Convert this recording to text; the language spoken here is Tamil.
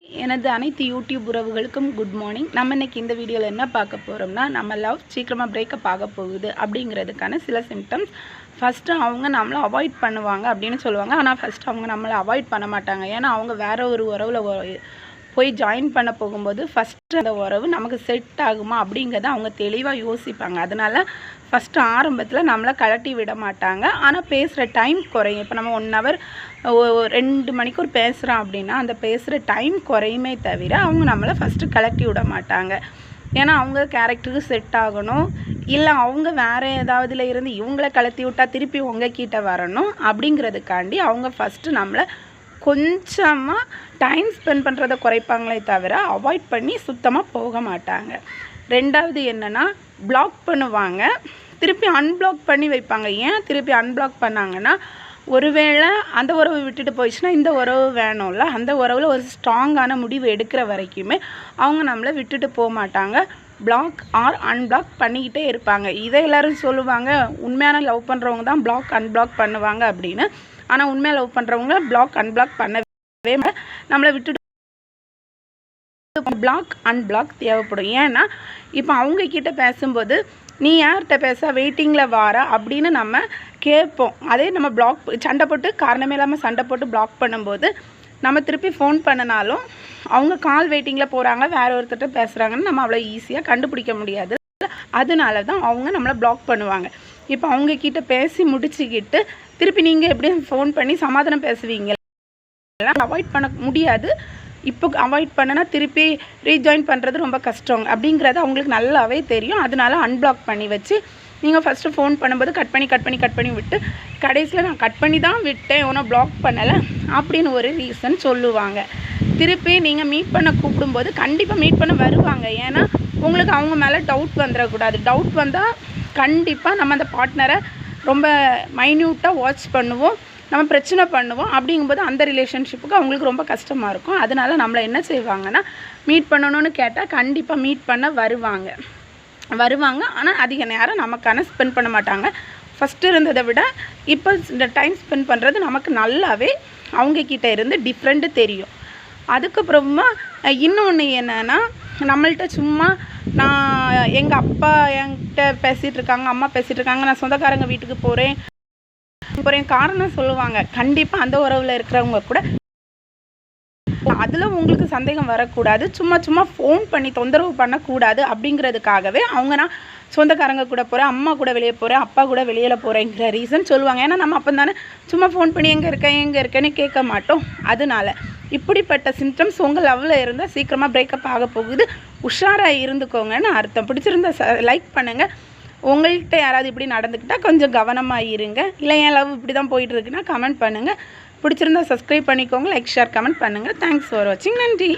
எனது அனைத்து யூடியூப் உறவுகளுக்கும் குட் மார்னிங். நம்ம இன்றைக்கி இந்த வீடியோவில் என்ன பார்க்க போகிறோம்னா, நம்ம லவ் சீக்கிரமாக பிரேக்கப் ஆக போகுது அப்படிங்கிறதுக்கான சில சிம்டம்ஸ். ஃபஸ்ட்டு அவங்க நம்மளை அவாய்ட் பண்ணுவாங்க அப்படின்னு சொல்லுவாங்க. ஆனால் ஃபஸ்ட்டு அவங்க நம்மளை அவாய்ட் பண்ண மாட்டாங்க. ஏன்னா அவங்க வேறு ஒரு உறவில் போய் ஜாயின் பண்ண போகும்போது ஃபஸ்ட்டு அந்த உறவு நமக்கு செட் ஆகுமா அப்படிங்கிறத அவங்க தெளிவாக யோசிப்பாங்க. அதனால் ஃபஸ்ட்டு ஆரம்பத்தில் நம்மளை கழட்டி விட மாட்டாங்க. ஆனால் பேசுகிற டைம் குறையும். இப்போ நம்ம 1 ஹவர் 2 மணிக்கூர் பேசுகிறோம் அப்படின்னா அந்த பேசுகிற டைம் குறையுமே தவிர அவங்க நம்மளை ஃபஸ்ட்டு கழட்டி விட மாட்டாங்க. ஏன்னா அவங்க கேரக்டருக்கு செட் ஆகணும், இல்லை அவங்க வேறு ஏதாவதுல இருந்து இவங்கள கழட்டி விட்டால் திருப்பி உங்ககிட்ட வரணும் அப்படிங்கிறதுக்காண்டி அவங்க ஃபஸ்ட்டு நம்மளை கொஞ்சமாக டைம் ஸ்பெண்ட் பண்ணுறதை குறைப்பாங்களே தவிர அவாய்ட் பண்ணி சுத்தமாக போக மாட்டாங்க. ரெண்டாவது என்னென்னா, பிளாக் பண்ணுவாங்க, திருப்பி அன்பிளாக் பண்ணி வைப்பாங்க. ஏன் திருப்பி அன்பிளாக் பண்ணாங்கன்னா, ஒருவேளை அந்த உறவு விட்டுட்டு போயிடுச்சுன்னா இந்த உறவு வேணும்ல, அந்த உறவில் ஒரு ஸ்ட்ராங்கான முடிவு எடுக்கிற வரைக்குமே அவங்க நம்மளை விட்டுட்டு போக மாட்டாங்க. பிளாக் ஆர் அன்பிளாக் பண்ணிக்கிட்டே இருப்பாங்க. இதை எல்லோரும் சொல்லுவாங்க, உண்மையான லவ் பண்ணுறவங்க தான் பிளாக் அன்பிளாக் பண்ணுவாங்க அப்படின்னு. ஆனால் உண்மையாக லவ் பண்ணுறவங்க பிளாக் அன்பிளாக் பண்ணவே நம்மளை விட்டுட்டு பிளாக் அன்பிளாக் தேவைப்படும். ஏன்னா இப்போ அவங்கக்கிட்ட பேசும்போது நீ யார்கிட்ட பேச வெயிட்டிங்கில் வார அப்படின்னு நம்ம கேட்போம். அதே நம்ம பிளாக் சண்டை போட்டு காரணமே இல்லாமல் சண்டை போட்டு பிளாக் பண்ணும்போது நம்ம திருப்பி ஃபோன் பண்ணினாலும் அவங்க கால் வெயிட்டிங்கில் போகிறாங்க, வேறு ஒருத்தர்கிட்ட பேசுகிறாங்கன்னு நம்ம அவ்வளோ ஈஸியாக கண்டுபிடிக்க முடியாது. அதனால தான் அவங்க நம்மளை பிளாக் பண்ணுவாங்க. இப்போ அவங்கக்கிட்ட பேசி முடிச்சுக்கிட்டு திருப்பி நீங்கள் எப்படி ஃபோன் பண்ணி சமாதானம் பேசுவீங்க? அவாய்ட் பண்ண முடியாது. இப்போ அவாய்ட் பண்ணனா திருப்பி ரீஜாயின் பண்ணுறது ரொம்ப கஷ்டம் அப்படிங்கிறது அவங்களுக்கு நல்லாவே தெரியும். அதனால அன்பிளாக் பண்ணி வச்சு நீங்கள் ஃபஸ்ட்டு ஃபோன் பண்ணும்போது கட் பண்ணி விட்டு கடைசியில் நான் கட் பண்ணி தான் விட்டேன், ஒன்றும் பிளாக் பண்ணலை அப்படின்னு ஒரு ரீசன் சொல்லுவாங்க. திருப்பி நீங்கள் மீட் பண்ண கூப்பிடும்போது கண்டிப்பாக மீட் பண்ண வருவாங்க. ஏன்னா உங்களுக்கு அவங்க மேலே டவுட் வந்துடக்கூடாது. டவுட் வந்தால் கண்டிப்பாக நம்ம அந்த பார்ட்னரை ரொம்ப மைன்யூட்டாக வாட்ச் பண்ணுவோம், நம்ம பிரச்சனை பண்ணுவோம். அப்படிங்கும்போது அந்த ரிலேஷன்ஷிப்புக்கு அவங்களுக்கு ரொம்ப கஷ்டமாக இருக்கும். அதனால் நம்மளை என்ன செய்வாங்கன்னா, மீட் பண்ணணும்னு கேட்டால் கண்டிப்பாக மீட் பண்ண வருவாங்க. ஆனால் அதிக நேரம் நமக்கான ஸ்பெண்ட் பண்ண மாட்டாங்க. ஃபஸ்ட்டு இருந்ததை விட இப்போ இந்த டைம் ஸ்பெண்ட் பண்ணுறது நமக்கு நல்லாவே அவங்கக்கிட்ட இருந்து டிஃப்ரெண்ட்டு தெரியும். அதுக்கப்புறமா இன்னொன்று என்னென்னா, நம்மள்கிட்ட சும்மா நான் எங்கள் அப்பா என்கிட்ட பேசிகிட்டு இருக்காங்க, அம்மா பேசிகிட்டு இருக்காங்க, நான் சொந்தக்காரங்க வீட்டுக்கு போகிறேன் காரணம் சொல்லுவாங்க. கண்டிப்பாக அந்த உறவில் இருக்கிறவங்க கூட அதில் உங்களுக்கு சந்தேகம் வரக்கூடாது. சும்மா ஃபோன் பண்ணி தொந்தரவு பண்ணக்கூடாது அப்படிங்கிறதுக்காகவே அவங்க நான் சொந்தக்காரங்க கூட போகிறேன், அம்மா கூட வெளியே போகிறேன், அப்பா கூட வெளியில் போகிறேங்கிற ரீசன் சொல்லுவாங்க. ஏன்னா நம்ம அப்போ தானே சும்மா ஃபோன் பண்ணி எங்கே இருக்கேன்னு கேட்க மாட்டோம். அதனால இப்படிப்பட்ட சிம்டம்ஸ் உங்கள் லவ்வில் இருந்தால் சீக்கிரமாக பிரேக்கப் ஆக போகுது. உஷாராக இருந்துக்கோங்கன்னு அர்த்தம். பிடிச்சிருந்தா லைக் பண்ணுங்கள். உங்கள்கிட்ட யாராவது இப்படி நடந்துக்கிட்டால் கொஞ்சம் கவனமாக இருங்க. இல்லை என் லவ் இப்படி தான் போயிட்டுருக்குன்னா கமெண்ட் பண்ணுங்கள். பிடிச்சிருந்தா சப்ஸ்கிரைப் பண்ணிக்கோங்க, லைக் ஷேர் கமெண்ட் பண்ணுங்கள். தேங்க்ஸ் ஃபார் வாட்சிங். நன்றி.